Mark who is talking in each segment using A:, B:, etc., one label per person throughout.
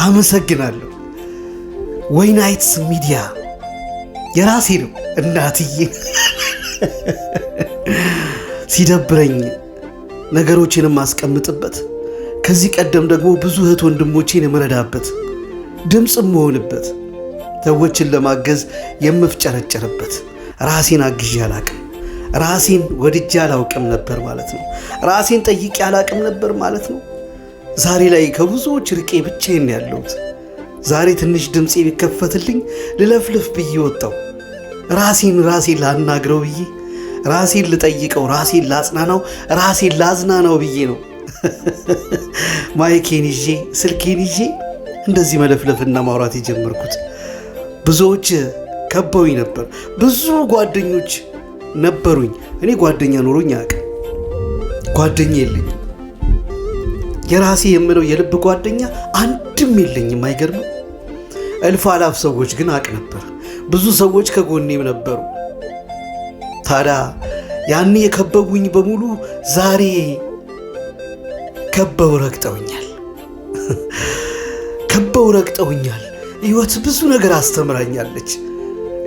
A: አመሰግናለሁ። ወይናይትስ ሚዲያ የራሴ ነው እናትዬ። ሲደብረኝ ነገሮችን የማስቀምጥበት፣ ከዚህ ቀደም ደግሞ ብዙ እህት ወንድሞቼን የምረዳበት፣ ድምፅም መሆንበት፣ ሰዎችን ለማገዝ የምፍጨረጨርበት፣ ራሴን አግዤ አላቅም፣ ራሴን ወድጄ አላውቅም ነበር ማለት ነው። ራሴን ጠይቄ አላቅም ነበር ማለት ነው። ዛሬ ላይ ከብዙዎች ርቄ ብቻዬን ያለሁት። ዛሬ ትንሽ ድምፄ ቢከፈትልኝ ልለፍልፍ ብዬ ወጣው። ራሴን ላናግረው ብዬ፣ ራሴን ልጠይቀው፣ ራሴን ላጽናናው፣ ራሴን ላዝናናው ብዬ ነው ማይኬን ይዤ ስልኬን ይዤ እንደዚህ መለፍለፍና ማውራት የጀመርኩት። ብዙዎች ከበውኝ ነበር። ብዙ ጓደኞች ነበሩኝ። እኔ ጓደኛ ኖሮኝ አያውቅም። ጓደኛ የለኝም። የራሴ የምለው የልብ ጓደኛ አንድም የለኝም። አይገርምም? እልፍ አላፍ ሰዎች ግን አውቅ ነበር። ብዙ ሰዎች ከጎኔም ነበሩ። ታዲያ ያኔ የከበቡኝ በሙሉ ዛሬ ከበው ረግጠውኛል። ከበው ረግጠውኛል። ሕይወት ብዙ ነገር አስተምራኛለች።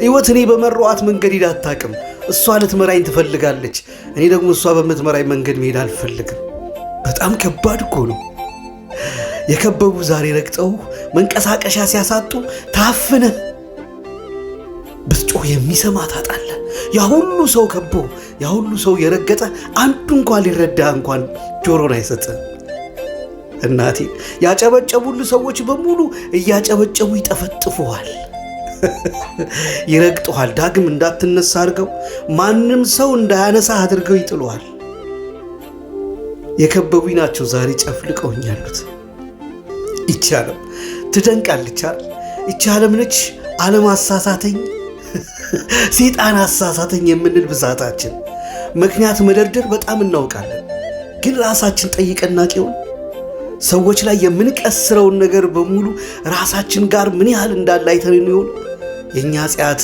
A: ሕይወት እኔ በመራኋት መንገድ ሄዳ አታውቅም። እሷ ልትመራኝ ትፈልጋለች። እኔ ደግሞ እሷ በምትመራኝ መንገድ መሄድ አልፈልግም። በጣም ከባድ እኮ ነው። የከበቡ ዛሬ ረግጠው መንቀሳቀሻ ሲያሳጡ ታፍነ ብትጮህ የሚሰማ ታጣለ። ያ ሁሉ ሰው ከቦ ያ ሁሉ ሰው የረገጠ አንዱ እንኳን ሊረዳ እንኳን ጆሮን አይሰጥ። እናቴ ያጨበጨቡል ሰዎች በሙሉ እያጨበጨቡ ይጠፈጥፉሃል፣ ይረግጡሃል። ዳግም እንዳትነሳ አድርገው፣ ማንም ሰው እንዳያነሳ አድርገው ይጥሉሃል። የከበቡኝ ናቸው ዛሬ ጨፍልቀውኝ ያሉት። ይቺ ዓለም ትደንቃለች አይደል? ይቺ ዓለም ነች ዓለም አሳሳተኝ፣ ሴጣን አሳሳተኝ የምንል ብዛታችን ምክንያት መደርደር በጣም እናውቃለን። ግን ራሳችን ጠይቀን ናቂውን ሰዎች ላይ የምንቀስረውን ነገር በሙሉ ራሳችን ጋር ምን ያህል እንዳለ አይተን ይሆን? የእኛ ኃጢአት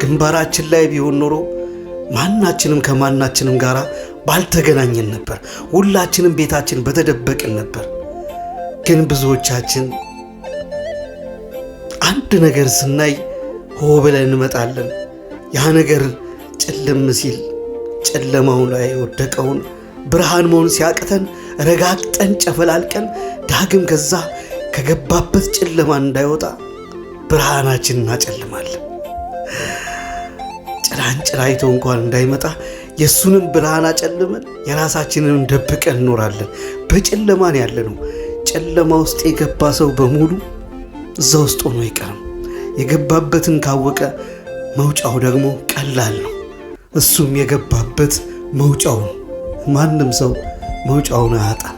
A: ግንባራችን ላይ ቢሆን ኖሮ ማናችንም ከማናችንም ጋር ባልተገናኘን ነበር። ሁላችንም ቤታችን በተደበቅን ነበር። ግን ብዙዎቻችን አንድ ነገር ስናይ ሆ ብለን እንመጣለን። ያ ነገር ጨለም ሲል ጨለማው ላይ ወደቀውን ብርሃን መሆን ሲያቅተን ረጋግጠን ጨፈላልቀን ዳግም ከዛ ከገባበት ጨለማ እንዳይወጣ ብርሃናችንን እናጨልማለን። ጭላንጭል አይቶ እንኳን እንዳይመጣ የሱንም ብርሃን አጨልመን የራሳችንን ደብቀን እንኖራለን። በጨለማን ያለ ነው። ጨለማ ውስጥ የገባ ሰው በሙሉ እዛ ውስጥ ሆኖ አይቀርም። የገባበትን ካወቀ መውጫው ደግሞ ቀላል ነው። እሱም የገባበት መውጫው ነው። ማንም ሰው መውጫውን አያጣም።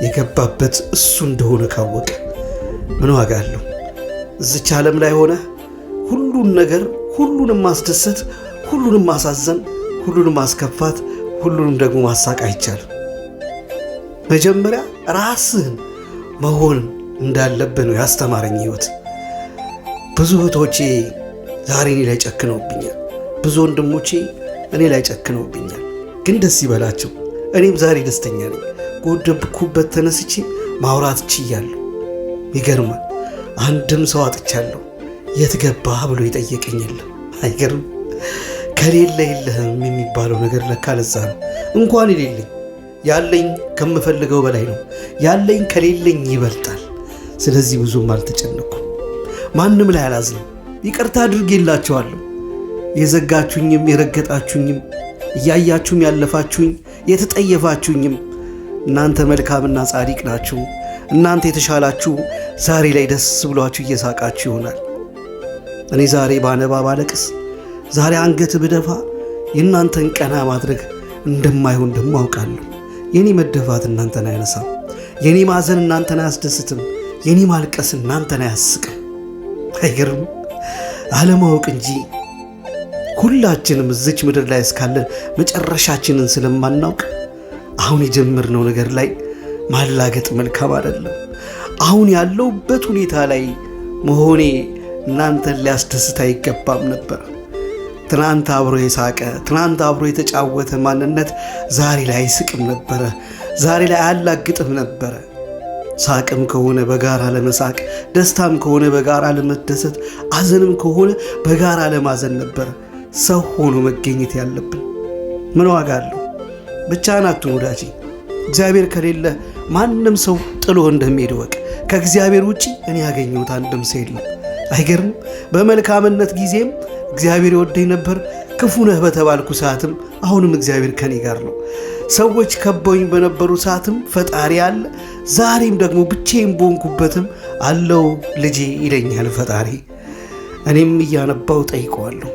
A: የገባበት እሱ እንደሆነ ካወቀ ምን ዋጋ አለው? እዚች ዓለም ላይ ሆነ ሁሉን ነገር፣ ሁሉንም ማስደሰት፣ ሁሉንም ማሳዘን፣ ሁሉንም ማስከፋት፣ ሁሉንም ደግሞ ማሳቅ አይቻልም። መጀመሪያ ራስህን መሆን እንዳለብህ ነው ያስተማረኝ ሕይወት። ብዙ እህቶቼ ዛሬ እኔ ላይ ጨክነውብኛል። ብዙ ወንድሞቼ እኔ ላይ ጨክነውብኛል። ግን ደስ ይበላቸው፣ እኔም ዛሬ ደስተኛ ነኝ። ከወደቅኩበት ተነስቼ ማውራት ችያለሁ። ይገርማል። አንድም ሰው አጥቻለሁ የት ገባህ ብሎ የጠየቀኝ የለም። አይገርም? ከሌለ የለህም የሚባለው ነገር ለካ ለዛ ነው። እንኳን የሌለኝ ያለኝ ከምፈልገው በላይ ነው። ያለኝ ከሌለኝ ይበልጣል። ስለዚህ ብዙም አልተጨነኩም። ማንም ላይ አላዝንም። ይቅርታ አድርጌላችኋለሁ። የዘጋችሁኝም የረገጣችሁኝም እያያችሁም ያለፋችሁኝ የተጠየፋችሁኝም እናንተ መልካምና ጻድቅ ናችሁ። እናንተ የተሻላችሁ ዛሬ ላይ ደስ ብሏችሁ እየሳቃችሁ ይሆናል። እኔ ዛሬ ባነባ ባለቅስ፣ ዛሬ አንገት ብደፋ የእናንተን ቀና ማድረግ እንደማይሆን ደግሞ አውቃለሁ። የኔ መደፋት እናንተን አያነሳም። የኔ ማዘን እናንተን አያስደስትም። የኔ ማልቀስ እናንተን አያስቅም። አይገርም? አለማወቅ እንጂ ሁላችንም እዚች ምድር ላይ እስካለን መጨረሻችንን ስለማናውቅ አሁን የጀመርነው ነገር ላይ ማላገጥ መልካም አይደለም። አሁን ያለውበት ሁኔታ ላይ መሆኔ እናንተን ሊያስደስት አይገባም ነበር። ትናንት አብሮ የሳቀ ትናንት አብሮ የተጫወተ ማንነት ዛሬ ላይ አይስቅም ነበረ። ዛሬ ላይ አያላግጥም ነበረ። ሳቅም ከሆነ በጋራ ለመሳቅ፣ ደስታም ከሆነ በጋራ ለመደሰት፣ አዘንም ከሆነ በጋራ ለማዘን ነበር ሰው ሆኖ መገኘት ያለብን። ምን ዋጋ አለው? ብቻህን አትሁን ወዳጄ። እግዚአብሔር ከሌለ ማንም ሰው ጥሎ እንደሚሄድ ወቅ። ከእግዚአብሔር ውጪ እኔ ያገኘሁት አንድም ሰው የለም። አይገርም? በመልካምነት ጊዜም እግዚአብሔር ይወደኝ ነበር። ክፉ ነህ በተባልኩ ሰዓትም አሁንም እግዚአብሔር ከኔ ጋር ነው። ሰዎች ከበውኝ በነበሩ ሰዓትም ፈጣሪ አለ። ዛሬም ደግሞ ብቻዬን በሆንኩበትም አለው ልጄ ይለኛል ፈጣሪ። እኔም እያነባው ጠይቀዋለሁ።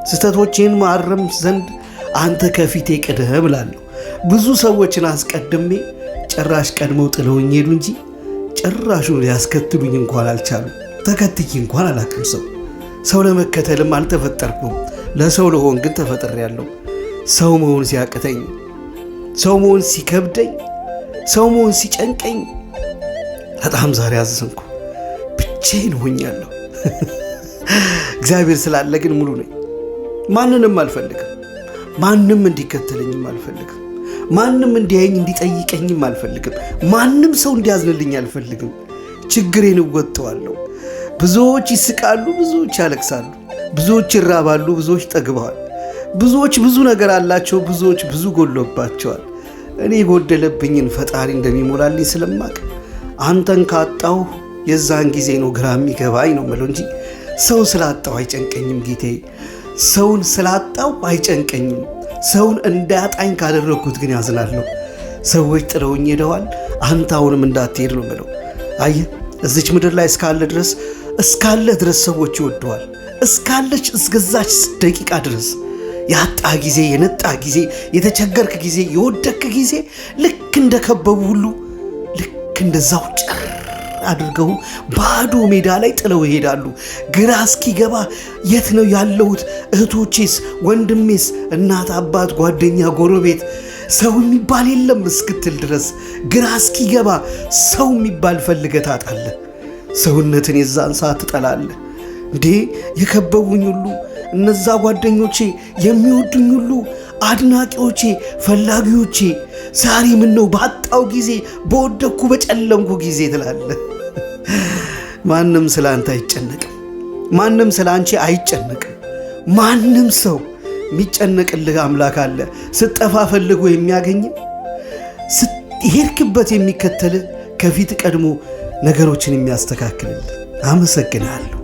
A: ስህተቶቼን ማረም ዘንድ አንተ ከፊቴ ቅደም እላለሁ። ብዙ ሰዎችን አስቀድሜ ጭራሽ ቀድመው ጥለውኝ ሄዱ እንጂ ጭራሹን ሊያስከትሉኝ እንኳን አልቻሉ። ተከትዬ እንኳን አላቅም። ሰው ለመከተልም አልተፈጠርኩም። ለሰው ለሆን ግን ተፈጥሬያለሁ። ሰው መሆን ሲያቅተኝ፣ ሰው መሆን ሲከብደኝ፣ ሰው መሆን ሲጨንቀኝ በጣም ዛሬ አዘንኩ። ብቻዬን ሆኛለሁ። እግዚአብሔር ስላለ ግን ሙሉ ነኝ። ማንንም አልፈልግም። ማንም እንዲከተለኝም አልፈልግም። ማንም እንዲያየኝ እንዲጠይቀኝም አልፈልግም። ማንም ሰው እንዲያዝንልኝ አልፈልግም። ችግሬን እወጣዋለሁ። ብዙዎች ይስቃሉ፣ ብዙዎች ያለቅሳሉ፣ ብዙዎች ይራባሉ፣ ብዙዎች ጠግበዋል። ብዙዎች ብዙ ነገር አላቸው፣ ብዙዎች ብዙ ጎሎባቸዋል። እኔ የጎደለብኝን ፈጣሪ እንደሚሞላልኝ ስለማቅ አንተን ካጣሁ የዛን ጊዜ ነው ግራ የሚገባኝ ነው የምለው እንጂ ሰው ስላጣሁ አይጨንቀኝም ጌታዬ። ሰውን ስላጣሁ አይጨንቀኝም። ሰውን እንዳያጣኝ ካደረግኩት ግን ያዝናለሁ። ሰዎች ጥለውኝ ሄደዋል። አንተ አሁንም እንዳትሄድ ነው የምለው። አየህ እዚች ምድር ላይ እስካለ ድረስ ሰዎች ይወደዋል። እስካለች እስከዛች ደቂቃ ድረስ ያጣ ጊዜ፣ የነጣ ጊዜ፣ የተቸገርክ ጊዜ፣ የወደክ ጊዜ ልክ እንደከበቡ ሁሉ ልክ እንደዛው ጭር አድርገው ባዶ ሜዳ ላይ ጥለው ይሄዳሉ። ግራ እስኪገባ የት ነው ያለሁት? እህቶቼስ፣ ወንድሜስ፣ እናት፣ አባት፣ ጓደኛ፣ ጎረቤት ሰው የሚባል የለም እስክትል ድረስ ግራ እስኪገባ ሰው የሚባል ፈልገህ ታጣለህ። ሰውነትን የዛን ሰዓት ትጠላለህ። እንዴ የከበቡኝ ሁሉ እነዛ ጓደኞቼ፣ የሚወዱኝ ሁሉ አድናቂዎቼ፣ ፈላጊዎቼ ዛሬ ምን ነው ባጣው ጊዜ፣ በወደኩ በጨለምኩ ጊዜ ትላለህ። ማንም ስለ አንተ አይጨነቅም። ማንም ስለ አንቺ አይጨነቅም። ማንም ሰው የሚጨነቅልህ አምላክ አለ። ስትጠፋ ፈልጎ የሚያገኝ፣ ስትሄድክበት የሚከተልህ፣ ከፊት ቀድሞ ነገሮችን የሚያስተካክልልህ። አመሰግናለሁ።